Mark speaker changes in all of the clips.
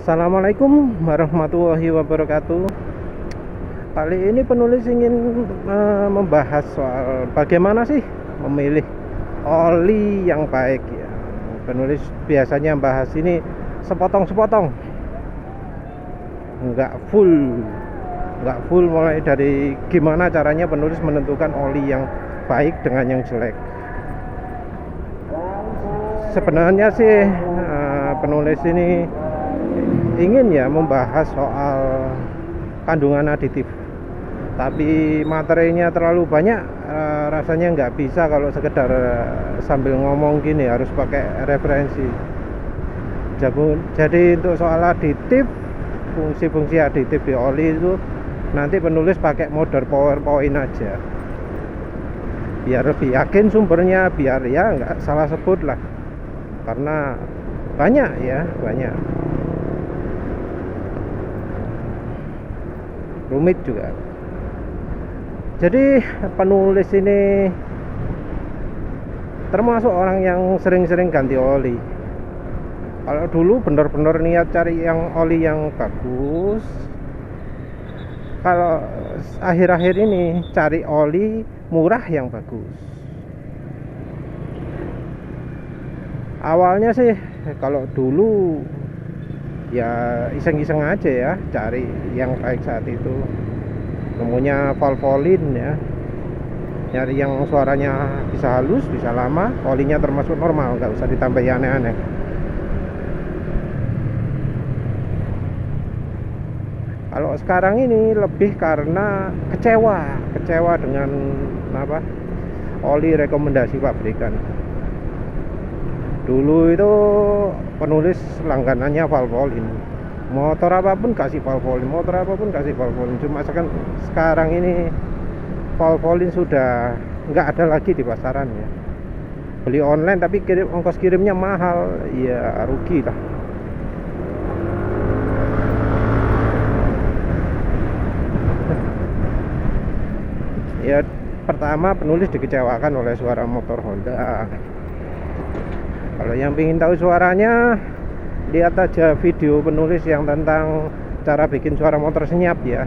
Speaker 1: Assalamualaikum warahmatullahi wabarakatuh. Kali ini penulis ingin membahas soal bagaimana sih memilih oli yang baik ya. Penulis biasanya bahas ini sepotong-sepotong, nggak full mulai dari gimana caranya penulis menentukan oli yang baik dengan yang jelek. Sebenarnya sih penulis ini ingin ya membahas soal kandungan aditif, tapi materinya terlalu banyak, rasanya nggak bisa kalau sekedar sambil ngomong gini, harus pakai referensi. Jadi untuk soal aditif, fungsi-fungsi aditif di oli itu nanti penulis pakai model PowerPoint aja, biar lebih yakin sumbernya, biar ya nggak salah sebut lah, karena banyak rumit juga. Jadi penulis ini termasuk orang yang sering-sering ganti oli. Kalau dulu benar-benar niat cari yang oli yang bagus, kalau akhir-akhir ini cari oli murah yang bagus. Awalnya sih kalau dulu ya iseng-iseng aja ya, cari yang baik saat itu. Nemunya Valvoline ya, nyari yang suaranya bisa halus, bisa lama, olinya termasuk normal, nggak usah ditambahi aneh-aneh. Kalau sekarang ini lebih karena kecewa dengan oli rekomendasi pabrikan. Dulu itu penulis langganannya Valvoline, motor apapun kasih Valvoline, cuma sekarang ini Valvoline sudah nggak ada lagi di pasaran ya. Beli online tapi ongkos kirimnya mahal, ya rugi lah. Ya pertama penulis dikecewakan oleh suara motor Honda. Kalau yang ingin tahu suaranya, lihat aja video penulis yang tentang cara bikin suara motor senyap ya.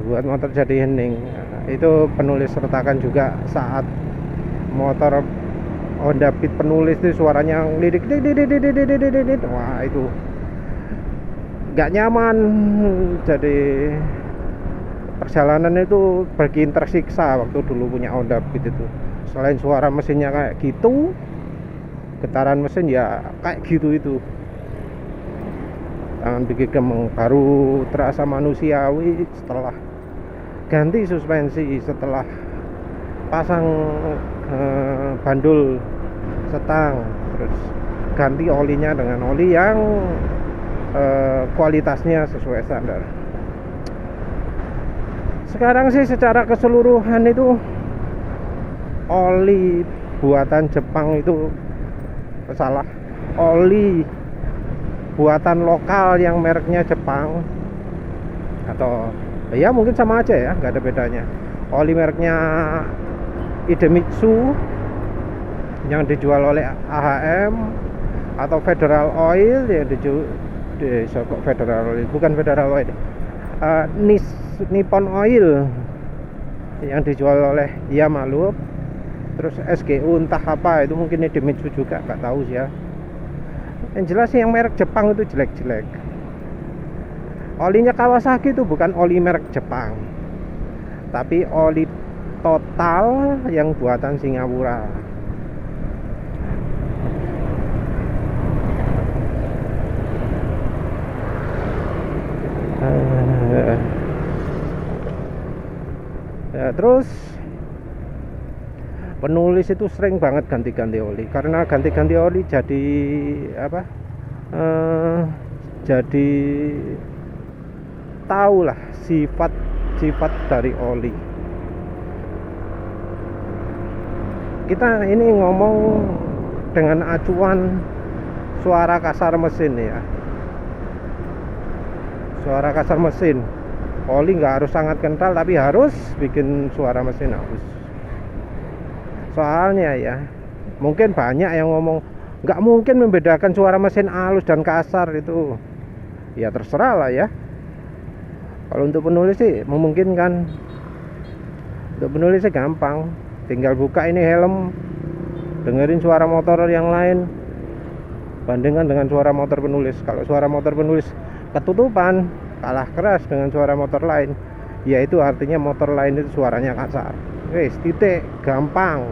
Speaker 1: Buat motor jadi hening. Nah, itu penulis sertakan juga saat motor Honda Beat penulis itu suaranya lidik. Wah, itu nggak nyaman. Jadi perjalanan itu bikin tersiksa waktu dulu punya Honda Beat itu. Selain suara mesinnya kayak gitu, getaran mesin ya kayak gitu itu. Tangan bikin gemeng, baru terasa manusiawi setelah ganti suspensi, setelah pasang bandul setang, terus ganti olinya dengan oli yang kualitasnya sesuai standar. Sekarang sih secara keseluruhan itu oli buatan Jepang itu salah. Oli buatan lokal yang mereknya Jepang, atau ya mungkin sama aja ya, nggak ada bedanya. Oli mereknya Idemitsu yang dijual oleh AHM atau Federal Oil yang bukan Federal Oil, Nippon Oil yang dijual oleh Yamaha, terus SGU entah apa itu, mungkin Idemitsu juga, nggak tahu sih ya. Yang jelas sih yang merek Jepang itu jelek-jelek. Olinya Kawasaki itu bukan oli merek Jepang, tapi oli total yang buatan Singapura. Ya, terus penulis itu sering banget ganti-ganti oli, karena ganti-ganti oli jadi jadi tahulah sifat dari oli. Kita ini ngomong dengan acuan suara kasar mesin ya. Suara kasar mesin, oli nggak harus sangat kental, tapi harus bikin suara mesin halus. Soalnya ya, Mungkin banyak yang ngomong nggak mungkin membedakan suara mesin halus dan kasar itu. Ya terserah lah ya. Kalau untuk penulis sih memungkinkan. Untuk penulis sih gampang, tinggal buka ini helm, dengerin suara motor yang lain, bandingkan dengan suara motor penulis. Kalau suara motor penulis ketutupan, kalah keras dengan suara motor lain, yaitu artinya motor lain itu suaranya kasar. Wes titik, gampang.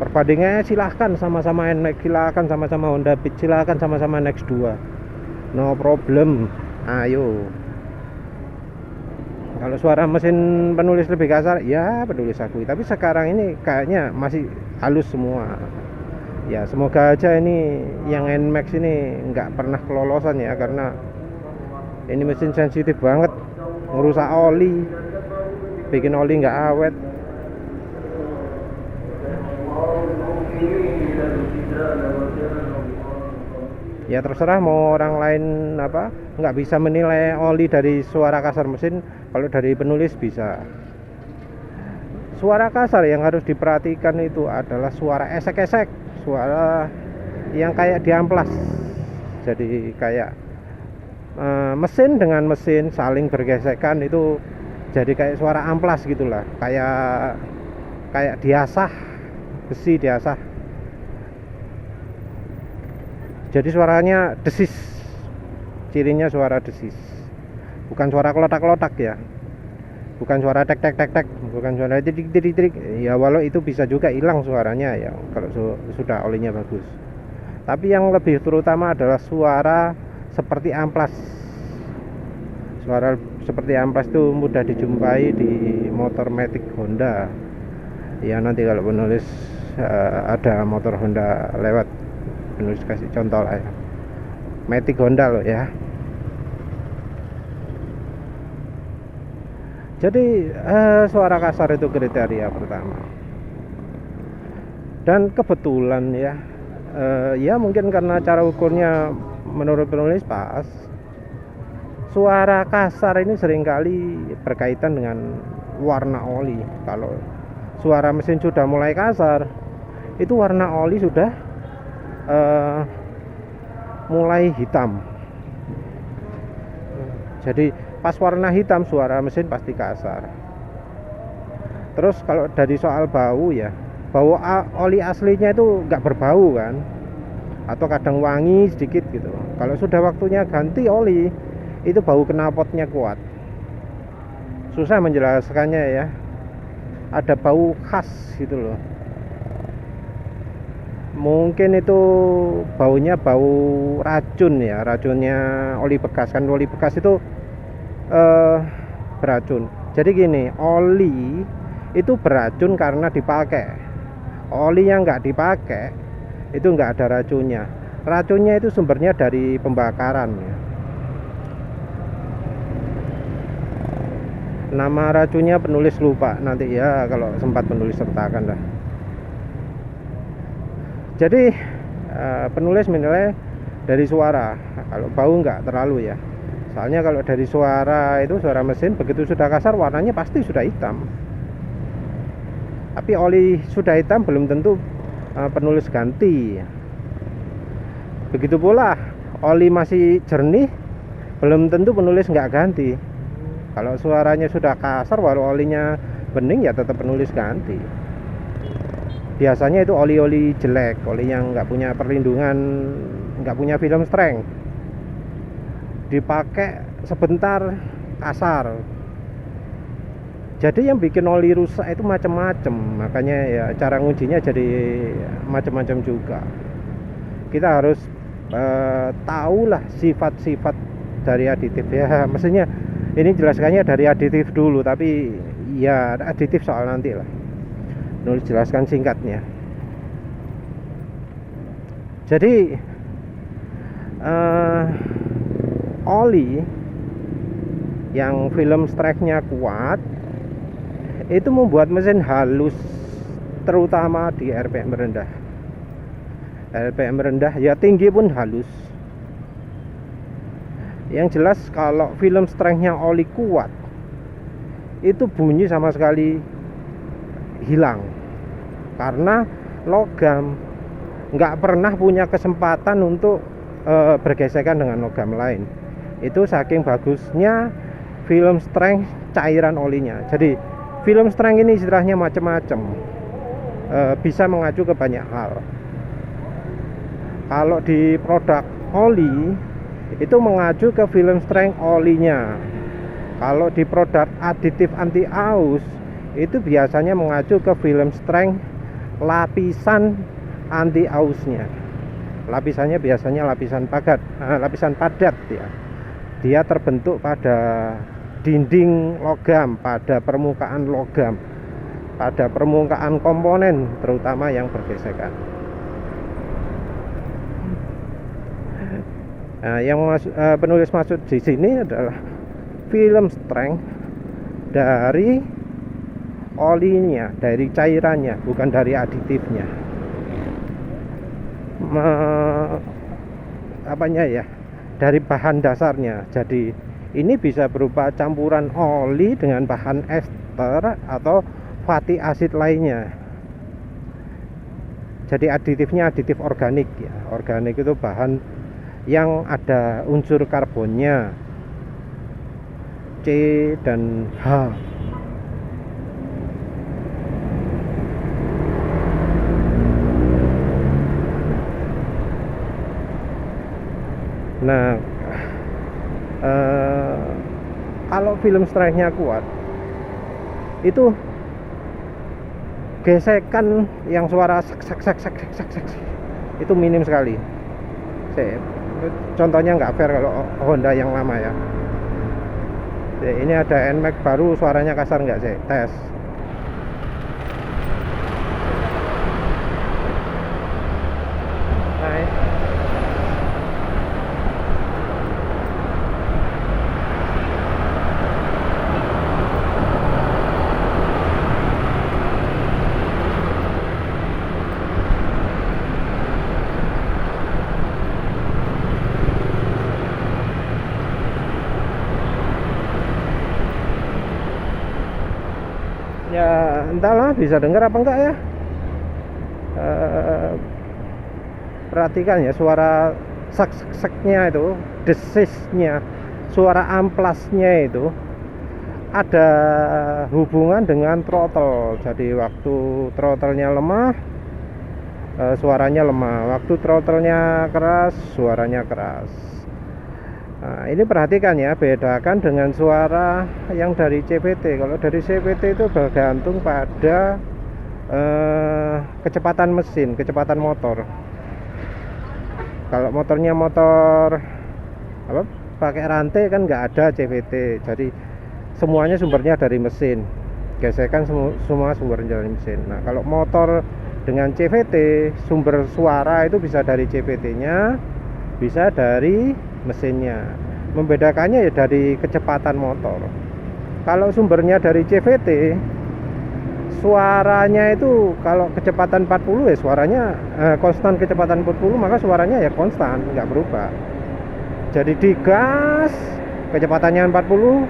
Speaker 1: Perbandingannya silahkan sama-sama NMAX, silahkan sama-sama Honda Beat, silahkan sama-sama Next 2, no problem. Ayo. Kalau suara mesin penulis lebih kasar, ya penulis akui. Tapi sekarang ini kayaknya masih halus semua. Ya semoga aja ini yang NMAX ini nggak pernah kelolosan ya, karena ini mesin sensitif banget, ngerusak oli, bikin oli nggak awet. Ya terserah mau orang lain apa, nggak bisa menilai oli dari suara kasar mesin, kalau dari penulis bisa. Suara kasar yang harus diperhatikan itu adalah suara esek-esek, suara yang kayak diamplas. Jadi kayak mesin dengan mesin saling bergesekan, itu jadi kayak suara amplas gitulah, kayak diasah, besi diasah. Jadi suaranya desis, cirinya suara desis, bukan suara kelotak-kelotak ya, bukan suara tek tek tek tek, bukan suara trik trik trik. Ya walau itu bisa juga hilang suaranya ya kalau sudah olinya bagus. Tapi yang lebih terutama adalah suara seperti amplas. Suara seperti amplas itu mudah dijumpai di motor Matic Honda. Ya nanti kalau penulis ada motor Honda lewat, penulis kasih contoh lah ya. Matic Honda loh ya. Jadi suara kasar itu kriteria pertama. Dan kebetulan ya, ya mungkin karena cara ukurnya menurut penulis pas, suara kasar ini seringkali berkaitan dengan warna oli. Kalau suara mesin sudah mulai kasar, itu warna oli sudah mulai hitam. Jadi pas warna hitam suara mesin pasti kasar. Terus kalau dari soal bau ya, bau oli aslinya itu nggak berbau kan, atau kadang wangi sedikit gitu. Kalau sudah waktunya ganti oli, itu bau knalpotnya kuat. Susah menjelaskannya ya, ada bau khas gitu loh. Mungkin itu baunya bau racun ya, racunnya oli bekas. Kan oli bekas itu beracun. Jadi gini, oli itu beracun karena dipakai. Oli yang nggak dipakai itu nggak ada racunnya. Racunnya itu sumbernya dari pembakaran ya. Nama racunnya penulis lupa, nanti ya kalau sempat penulis sertakan lah. Jadi penulis menilai dari suara. Kalau bau nggak terlalu ya. Soalnya kalau dari suara itu, suara mesin begitu sudah kasar warnanya pasti sudah hitam. Tapi oli sudah hitam belum tentu penulis ganti. Begitu pula oli masih jernih belum tentu penulis nggak ganti. Kalau suaranya sudah kasar walau olinya bening ya tetap penulis ganti. Biasanya itu oli-oli jelek, oli yang nggak punya perlindungan, nggak punya film strength, dipakai sebentar kasar. Jadi yang bikin oli rusak itu macam-macam, makanya ya cara ngujinya jadi macam-macam juga. Kita harus tahulah sifat-sifat dari aditif ya. Maksudnya ini jelaskannya dari aditif dulu, tapi ya aditif soal nanti lah. Nulis jelaskan singkatnya. Jadi oli yang film strike-nya kuat itu membuat mesin halus, terutama di RPM rendah. RPM rendah ya tinggi pun halus. Yang jelas kalau film strength-nya oli kuat, itu bunyi sama sekali hilang, karena logam, nggak pernah punya kesempatan untuk bergesekan dengan logam lain. Itu saking bagusnya film strength cairan olinya. Jadi film strength ini istilahnya macam-macam, bisa mengacu ke banyak hal. Kalau di produk oli itu mengacu ke film strength olinya. Kalau di produk aditif anti aus itu biasanya mengacu ke film strength lapisan anti ausnya. Lapisannya biasanya lapisan padat ya. Dia terbentuk pada dinding logam, pada permukaan logam, pada permukaan komponen terutama yang bergesekan. Nah, yang penulis maksud di sini adalah film strength dari olinya, dari cairannya, bukan dari aditifnya. Dari bahan dasarnya. Jadi ini bisa berupa campuran oli dengan bahan ester atau fatty acid lainnya. Jadi aditifnya aditif organik ya. Organik itu bahan yang ada unsur karbonnya C dan H. Nah, kalau film strength-nya kuat, itu gesekan yang suara sak itu minim sekali. Contohnya nggak fair kalau Honda yang lama ya. Ini ada NMAX baru, suaranya kasar nggak sih? Tes. Ya entahlah bisa dengar apa enggak ya. Perhatikan ya suara sak-saknya itu, desisnya, suara amplasnya itu ada hubungan dengan throttle. Jadi waktu throttle-nya lemah, suaranya lemah. Waktu throttle-nya keras, suaranya keras. Nah, ini perhatikan ya, bedakan dengan suara yang dari CVT. Kalau dari CVT itu bergantung pada kecepatan mesin, kecepatan motor. Kalau motornya motor pakai rantai kan nggak ada CVT. Jadi semuanya sumbernya dari mesin. Gesekan semua sumbernya dari mesin. Nah, kalau motor dengan CVT, sumber suara itu bisa dari CVT-nya, bisa dari mesinnya. Membedakannya ya dari kecepatan motor. Kalau sumbernya dari CVT, suaranya itu kalau kecepatan 40 ya suaranya konstan kecepatan 40, maka suaranya ya konstan, nggak berubah. Jadi digas kecepatannya 40,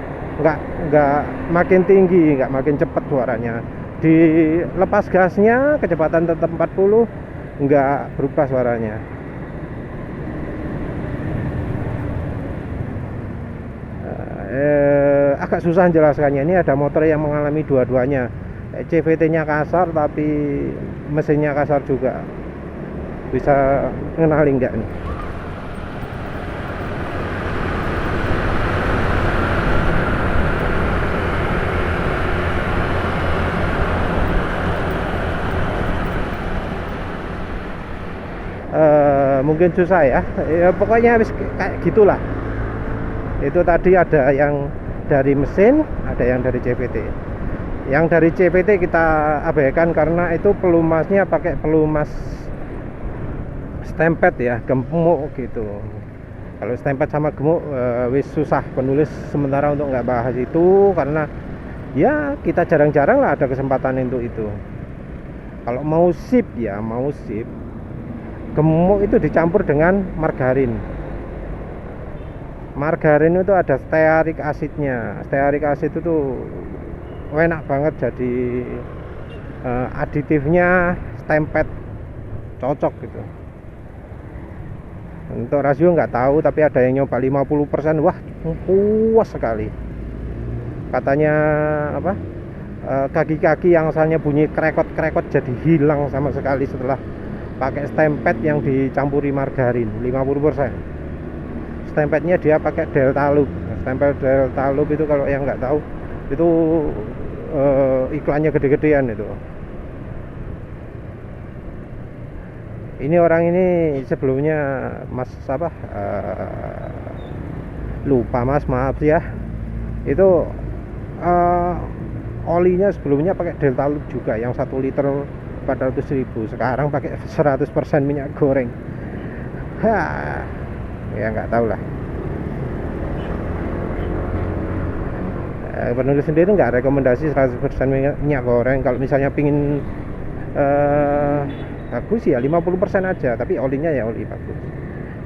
Speaker 1: nggak makin tinggi, nggak makin cepat suaranya. Dilepas gasnya kecepatan tetap 40, nggak berubah suaranya. Agak susah menjelaskannya. Ini ada motor yang mengalami dua-duanya. CVT-nya kasar tapi mesinnya kasar juga. Bisa ngenalin nggak nih? Mungkin susah ya. Pokoknya habis kayak gitulah. Itu tadi ada yang dari mesin, ada yang dari CVT. Yang dari CVT kita abaikan karena itu pelumasnya pakai pelumas stempet ya, gemuk gitu. Kalau stempet sama gemuk wis susah penulis sementara untuk nggak bahas itu, karena ya kita jarang-jarang lah ada kesempatan untuk itu. Kalau mau sip ya, mau sip, gemuk itu dicampur dengan margarin. Margarin itu ada stearik asidnya. Stearik asid itu enak banget, jadi aditifnya stempet cocok gitu. Untuk rasio nggak tahu, tapi ada yang nyoba 50%. Wah, puas sekali. Katanya apa? Kaki-kaki yang asalnya bunyi krekot-krekot jadi hilang sama sekali setelah pakai stempet yang dicampuri margarin 50%. Stempetnya dia pakai Delta Loop. Stempel Delta Loop itu kalau yang nggak tahu itu iklannya gede-gedean itu. Ini orang ini sebelumnya Mas apa? Lupa Mas, maaf ya. Itu olinya sebelumnya pakai Delta Loop juga yang 1 liter 400.000. Sekarang pakai 100% minyak goreng. Ya nggak tahu lah. Penulis sendiri nggak rekomendasi 100% minyak goreng. Kalau misalnya pingin bagus ya 50% aja, tapi olinya ya oli bagus.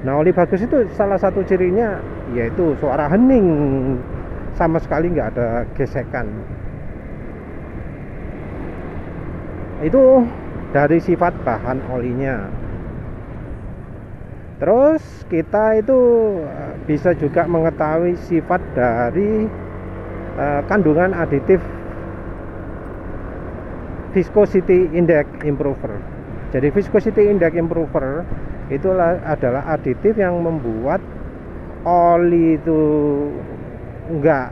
Speaker 1: Nah, oli bagus itu salah satu cirinya yaitu suara hening, sama sekali nggak ada gesekan. Itu dari sifat bahan olinya. Terus kita itu bisa juga mengetahui sifat dari kandungan aditif viscosity index improver. Jadi viscosity index improver itulah adalah aditif yang membuat oli itu enggak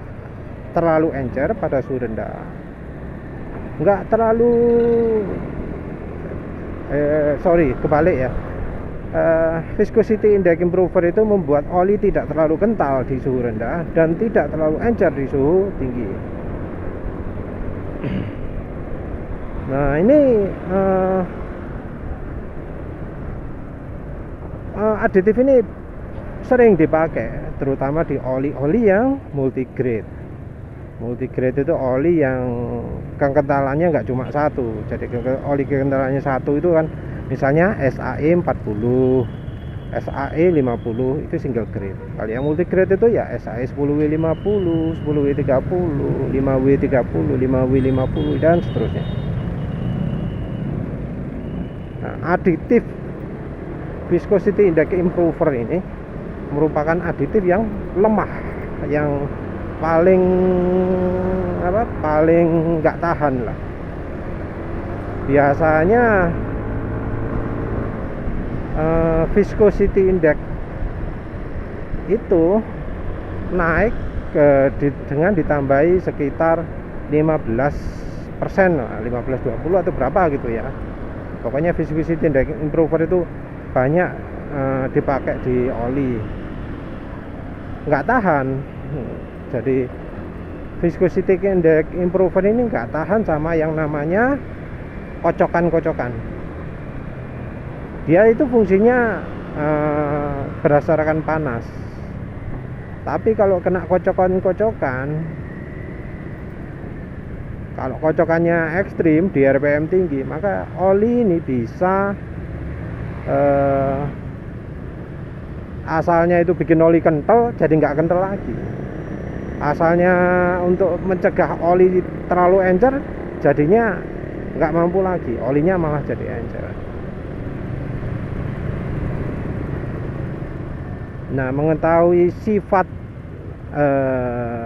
Speaker 1: terlalu encer pada suhu rendah, enggak terlalu kebalik ya. Viscosity index improver itu membuat oli tidak terlalu kental di suhu rendah dan tidak terlalu encer di suhu tinggi. Nah, ini aditif ini sering dipakai terutama di oli-oli yang multigrade. Multigrade itu oli yang kekentalannya nggak cuma satu. Jadi oli kekentalannya satu itu kan misalnya SAE 40, SAE 50 itu single grade. Kalau yang multigrade itu ya SAE 10W50, 10W30, 5W30, 5W50 dan seterusnya. Nah, aditif viscosity index improver ini merupakan aditif yang lemah, yang paling nggak tahan lah. Biasanya viscosity index itu naik dengan ditambahi sekitar 15%, 15-20 atau berapa gitu ya. Pokoknya viscosity index improver itu banyak dipakai di oli, nggak tahan. Jadi viscosity index improver ini nggak tahan sama yang namanya kocokan-kocokan. Dia itu fungsinya berdasarkan panas, tapi kalau kena kocokan-kocokan, kalau kocokannya ekstrim di RPM tinggi, maka oli ini bisa asalnya itu bikin oli kental jadi nggak kental lagi. Asalnya untuk mencegah oli terlalu encer, jadinya nggak mampu lagi, olinya malah jadi encer. Nah, mengetahui sifat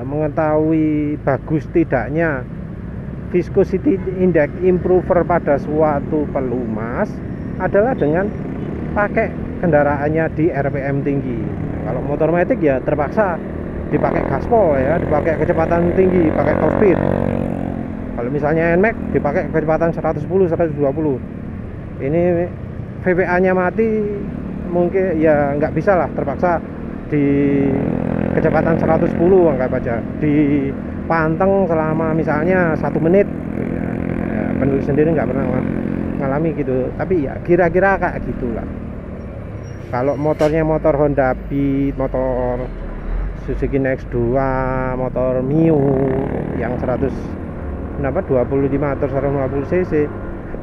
Speaker 1: mengetahui bagus tidaknya viscosity index improver pada suatu pelumas adalah dengan pakai kendaraannya di RPM tinggi. Kalau motor matic ya terpaksa dipakai gaspol ya, dipakai kecepatan tinggi, pakai top speed. Kalau misalnya NMAX dipakai kecepatan 110, 120. Ini VVA-nya mati, mungkin ya nggak bisa lah, terpaksa di kecepatan 110 anggap aja, dipanteng selama misalnya 1 menit. Penulis sendiri nggak pernah ngalami gitu, tapi ya kira-kira kayak gitulah. Kalau motornya motor Honda Beat, motor Suzuki NX2, motor Mio yang 25 atau 150 cc,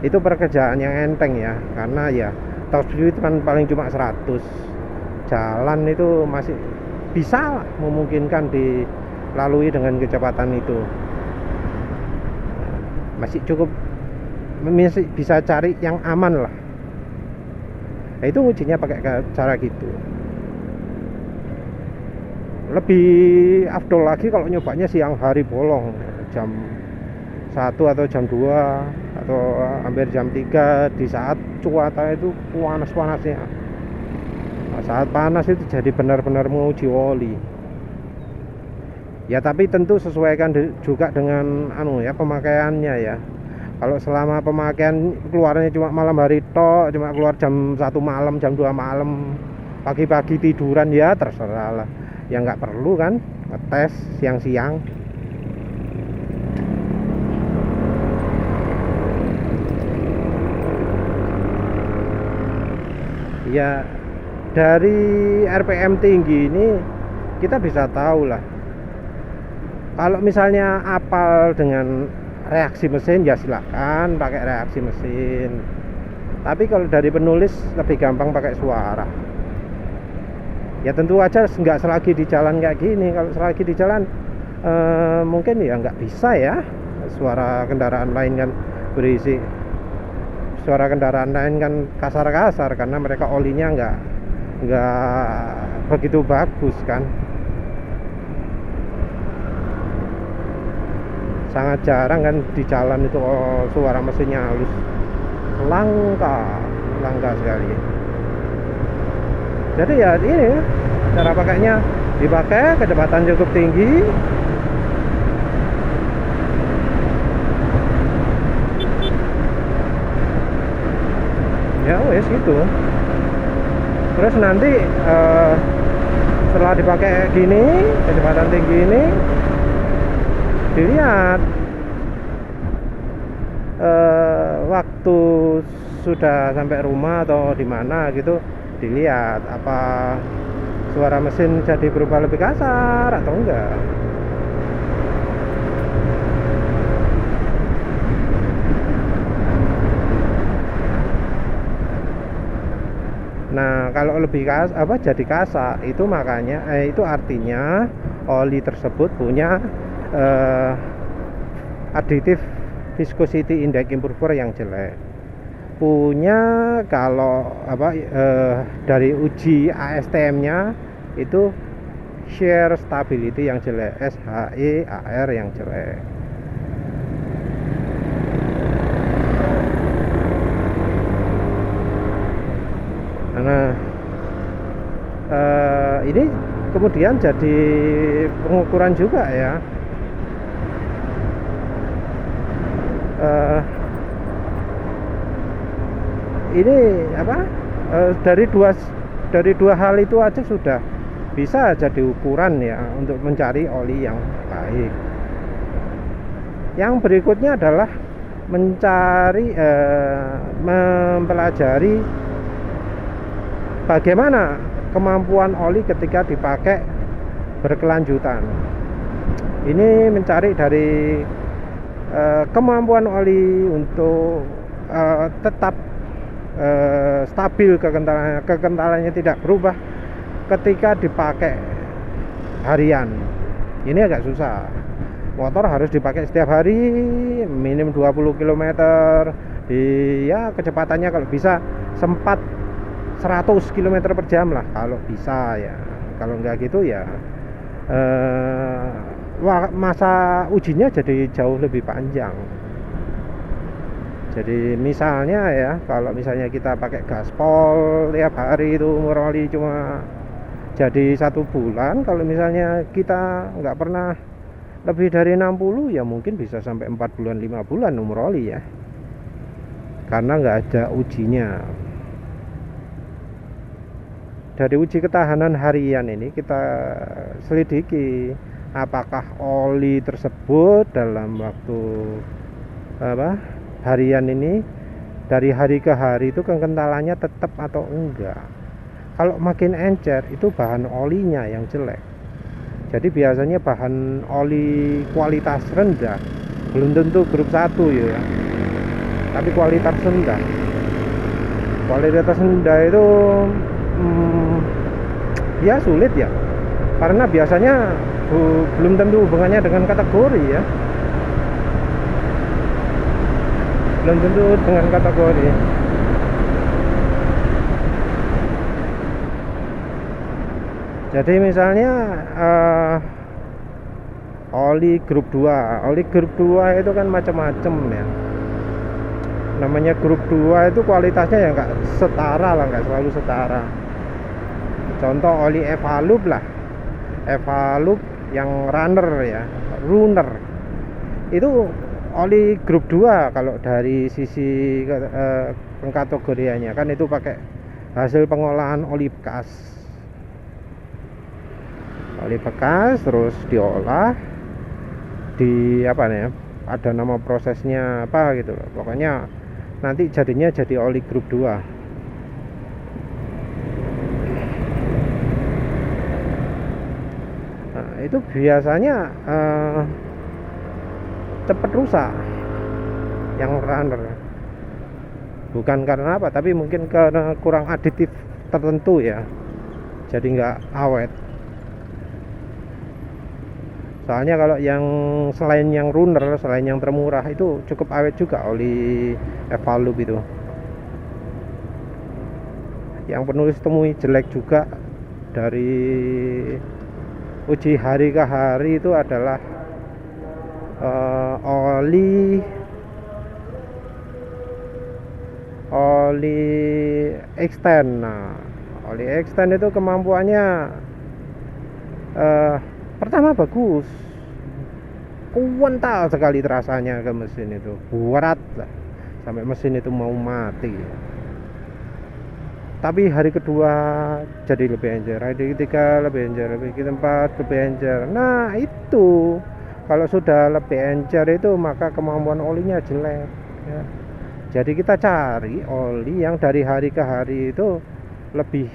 Speaker 1: itu pekerjaan yang enteng ya, karena ya top speed kan paling cuma 100. Jalan itu masih bisa memungkinkan dilalui dengan kecepatan itu, masih cukup, masih bisa cari yang aman lah. Nah, itu ujinya pakai cara gitu. Lebih afdol lagi kalau nyobanya siang hari bolong, jam 1 atau jam 2 atau hampir jam 3, di saat cuaca itu panas-panasnya. Nah, saat panas itu jadi benar-benar menguji oli. Ya tapi tentu sesuaikan juga dengan pemakaiannya ya. Kalau selama pemakaian keluarnya cuma malam hari tok, cuma keluar jam 1 malam, jam 2 malam, pagi-pagi tiduran, ya terserah lah. Ya nggak perlu kan ngetes siang-siang. Ya dari RPM tinggi ini kita bisa tahu lah. Kalau misalnya apal dengan reaksi mesin, ya silakan pakai reaksi mesin. Tapi kalau dari penulis lebih gampang pakai suara. Ya tentu aja nggak selagi di jalan kayak gini. Kalau selagi di jalan mungkin ya nggak bisa ya. Suara kendaraan lain kan berisi. Suara kendaraan lain kan kasar-kasar karena mereka olinya nggak begitu bagus kan. Sangat jarang kan di jalan itu suara mesinnya halus. Langka sekali. Jadi ya ini cara pakainya, dipakai kecepatan cukup tinggi, ya wes gitu. Terus nanti setelah dipakai gini kecepatan tinggi ini, dilihat waktu sudah sampai rumah atau di mana gitu, dilihat apa suara mesin jadi berubah lebih kasar atau enggak. Nah, kalau lebih jadi kasar itu makanya itu artinya oli tersebut punya aditif viscosity index improver yang jelek. Punya kalau dari uji ASTM-nya itu shear stability yang jelek, SHEAR yang jelek. Nah, ini kemudian jadi pengukuran juga ya. Ini dari dua hal itu aja sudah bisa jadi ukuran ya untuk mencari oli yang baik. Yang berikutnya adalah mempelajari bagaimana kemampuan oli ketika dipakai berkelanjutan. Ini mencari dari kemampuan oli untuk tetap stabil kekentalannya tidak berubah ketika dipakai harian. Ini agak susah. Motor harus dipakai setiap hari minim 20 km ya kecepatannya kalau bisa sempat 100 km per jam lah kalau bisa ya. Kalau enggak gitu ya masa ujinya jadi jauh lebih panjang. Jadi misalnya ya, kalau misalnya kita pakai gaspol tiap hari itu umur oli cuma jadi 1 bulan. Kalau misalnya kita nggak pernah lebih dari 60 ya mungkin bisa sampai 4 bulan 5 bulan umur oli ya, karena nggak ada ujinya. Dari uji ketahanan harian ini kita selidiki apakah oli tersebut dalam waktu harian ini dari hari ke hari itu kekentalannya tetap atau enggak. Kalau makin encer itu bahan olinya yang jelek. Jadi biasanya bahan oli kualitas rendah, belum tentu grup 1 ya, tapi kualitas rendah. Kualitas rendah itu ya sulit ya, karena biasanya belum tentu hubungannya dengan kategori ya, belum tentu dengan kategori. Jadi misalnya oli grup 2. Oli grup 2 itu kan macam-macam ya. Namanya grup 2 itu kualitasnya ya nggak setara lah, nggak selalu setara. Contoh oli Evalup lah. Evalup yang runner. Itu oli grup 2 kalau dari sisi pengkategoriannya kan itu pakai hasil pengolahan oli bekas. Oli bekas terus diolah di apa nih? Ada nama prosesnya apa gitu loh. Pokoknya nanti jadinya jadi oli grup 2. Nah, itu biasanya cepat rusak yang runner. Bukan karena apa, tapi mungkin karena kurang aditif tertentu ya. Jadi nggak awet. Soalnya kalau yang selain yang runner, selain yang termurah itu cukup awet juga oli Evalup itu. Yang penulis temui jelek juga dari uji hari ke hari itu adalah oli extend. Nah, oli extend itu kemampuannya pertama bagus, kuental sekali terasanya ke mesin itu, berat lah sampai mesin itu mau mati. Tapi hari kedua jadi lebih encer, hari ketiga lebih encer, hari keempat lebih encer. Nah itu kalau sudah lebih encer itu maka kemampuan olinya jelek ya. Jadi kita cari oli yang dari hari ke hari itu lebih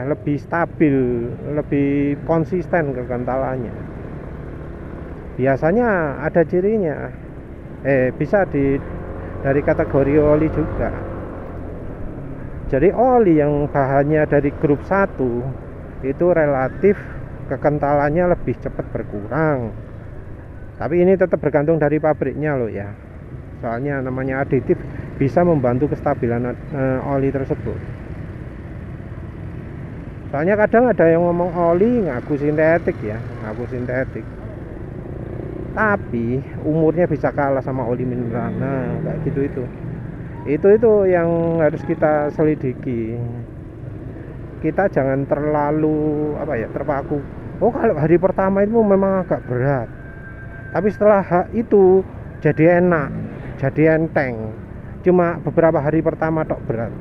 Speaker 1: lebih stabil, lebih konsisten kekentalannya. Biasanya ada cirinya. Bisa dari kategori oli juga. Jadi oli yang bahannya dari grup 1 itu relatif kekentalannya lebih cepat berkurang. Tapi ini tetap bergantung dari pabriknya loh ya. Soalnya namanya aditif bisa membantu kestabilan oli tersebut. Soalnya kadang ada yang ngomong oli ngaku sintetik. Tapi umurnya bisa kalah sama oli mineral. Nah, kayak gitu itu yang harus kita selidiki. Kita jangan terlalu terpaku. Oh, kalau hari pertama itu memang agak berat. Tapi setelah itu jadi enak, jadi enteng. Cuma beberapa hari pertama tok berat.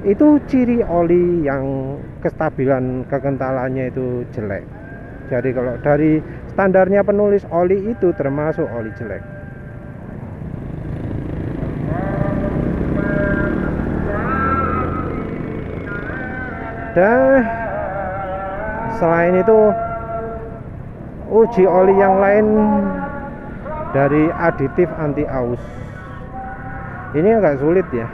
Speaker 1: Itu ciri oli yang kestabilan kekentalannya itu jelek. Jadi kalau dari standarnya penulis oli itu termasuk oli jelek. Dan selain itu uji oli yang lain dari aditif anti aus. Ini agak sulit ya.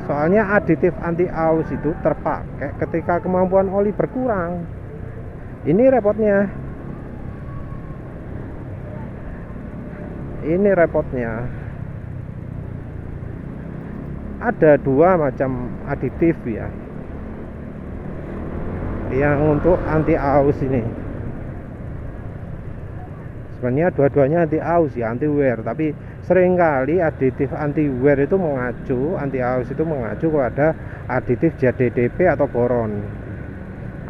Speaker 1: Soalnya aditif anti aus itu terpakai ketika kemampuan oli berkurang. Ini repotnya. Ada 2 macam aditif ya. Yang untuk anti aus ini. Sebenarnya dua-duanya anti aus ya, anti wear, tapi seringkali aditif anti wear itu anti aus itu mengacu kepada aditif ZDDP atau boron.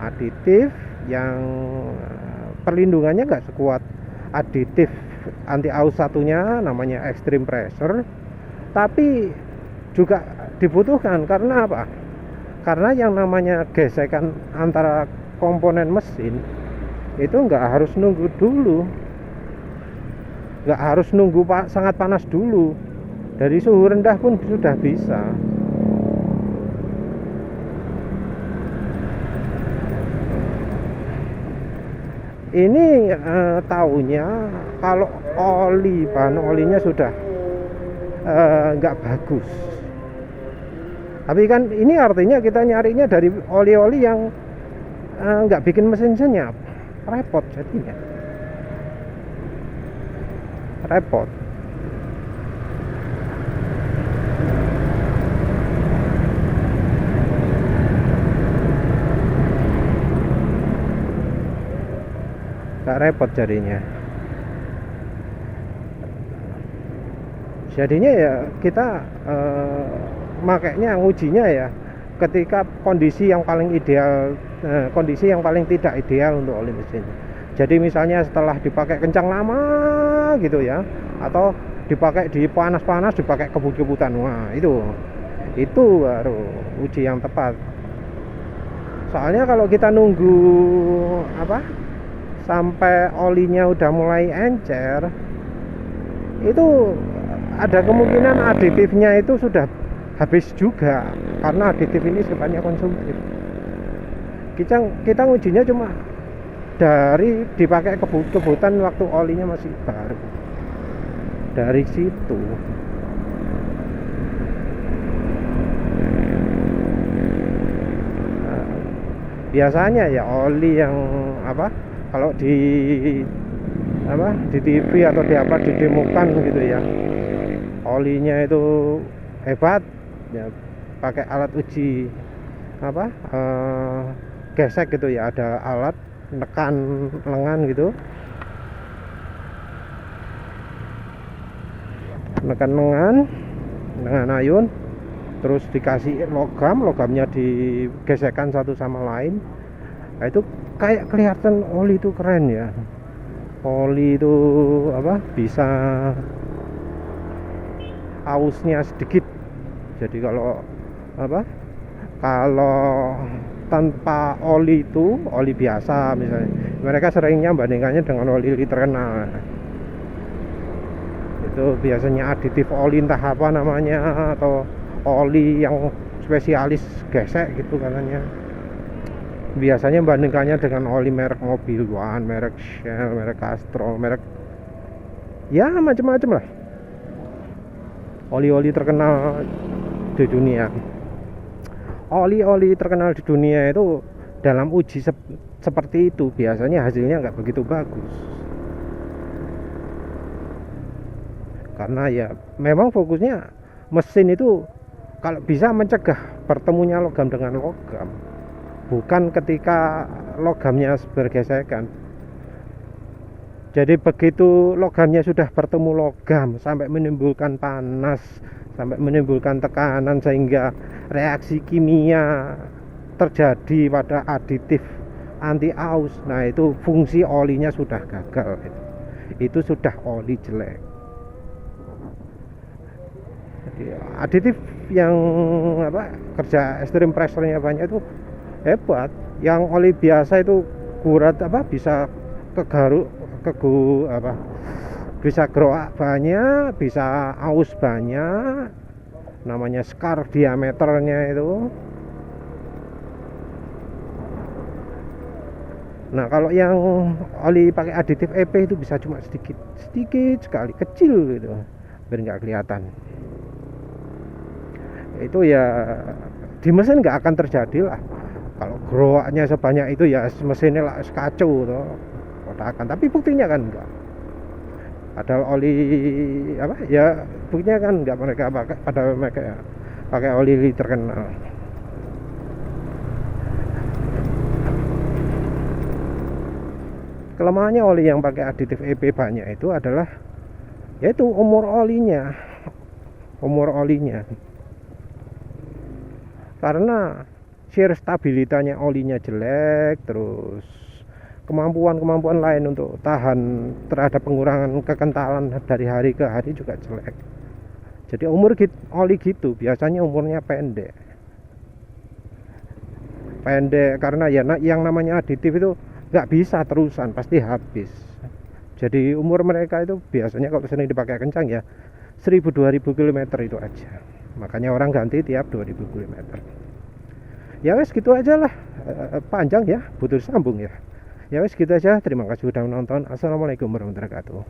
Speaker 1: Aditif yang perlindungannya nggak sekuat aditif anti aus satunya, namanya extreme pressure, tapi juga dibutuhkan. Karena apa? Karena yang namanya gesekan antara komponen mesin itu nggak harus nunggu dulu, nggak harus nunggu sangat panas dulu. Dari suhu rendah pun sudah bisa. Ini tahunya kalau bahan olinya sudah nggak bagus. Tapi kan ini artinya kita nyarinya dari oli-oli yang nggak bikin mesin senyap, repot jadinya. Repot. nggak repot jadinya ya kita makanya ngujinya ya ketika kondisi yang paling ideal, kondisi yang paling tidak ideal untuk oli mesin. Jadi misalnya setelah dipakai kencang lama gitu ya, atau dipakai di panas-panas, dipakai kebut-kebutan, wah itu baru uji yang tepat. Soalnya kalau kita nunggu sampai olinya udah mulai encer, itu ada kemungkinan aditifnya itu sudah habis juga, karena aditif ini sifatnya konsumtif. Kita ngujinya cuma dari dipakai kebut-kebutan waktu olinya masih baru, dari situ. Biasanya ya oli yang kalau di TV atau didemokan gitu ya, olinya itu hebat ya, pakai alat uji gesek gitu ya, ada alat nekan lengan gitu, nekan lengan dengan ayun, terus dikasih logamnya digesekkan satu sama lain. Nah, itu kayak kelihatan oli itu keren ya. Oli itu bisa ausnya sedikit. Jadi kalau tanpa oli itu, oli biasa misalnya, mereka seringnya bandingkannya dengan oli terkenal. Itu biasanya aditif oli entah apa namanya, atau oli yang spesialis gesek gitu katanya. Biasanya bandingkannya dengan oli merek Mobil One, merek Shell, merek Castrol, merek ya macam-macam lah, oli-oli terkenal di dunia. Oli-oli terkenal di dunia itu dalam uji seperti itu biasanya hasilnya nggak begitu bagus, karena ya memang fokusnya mesin itu kalau bisa mencegah bertemunya logam dengan logam, bukan ketika logamnya bergesekan. Jadi begitu logamnya sudah bertemu logam sampai menimbulkan panas, sampai menimbulkan tekanan sehingga reaksi kimia terjadi pada aditif anti aus, nah itu fungsi olinya sudah gagal, itu sudah oli jelek. Jadi aditif yang kerja extreme pressure-nya banyak itu hebat. Yang oli biasa itu kurat bisa bisa geroak banyak, bisa aus banyak, namanya scar diameternya itu. Nah kalau yang oli pakai aditif EP itu bisa cuma sedikit sekali, kecil gitu, biar nggak kelihatan. Itu ya di mesin nggak akan terjadi lah. Kalau geroaknya sebanyak itu ya mesinnya lah kacau tuh, kotakan. Tapi buktinya kan enggak. Ada oli ya buktinya kan enggak mereka pakai, padahal mereka ya pakai oli terkenal. Kelemahannya oli yang pakai aditif EP banyak itu adalah yaitu umur olinya. Karena shear stabilitasnya olinya jelek, terus kemampuan lain untuk tahan terhadap pengurangan kekentalan dari hari ke hari juga jelek. Jadi umur oli gitu biasanya umurnya pendek karena ya yang namanya aditif itu nggak bisa terusan, pasti habis. Jadi umur mereka itu biasanya kalau sering dipakai kencang ya 1000-2000 km itu aja. Makanya orang ganti tiap 2000 km. Ya wes gitu aja lah, panjang ya, butuh sambung ya. Ya wes gitu aja, terima kasih sudah menonton. Assalamualaikum warahmatullahi wabarakatuh.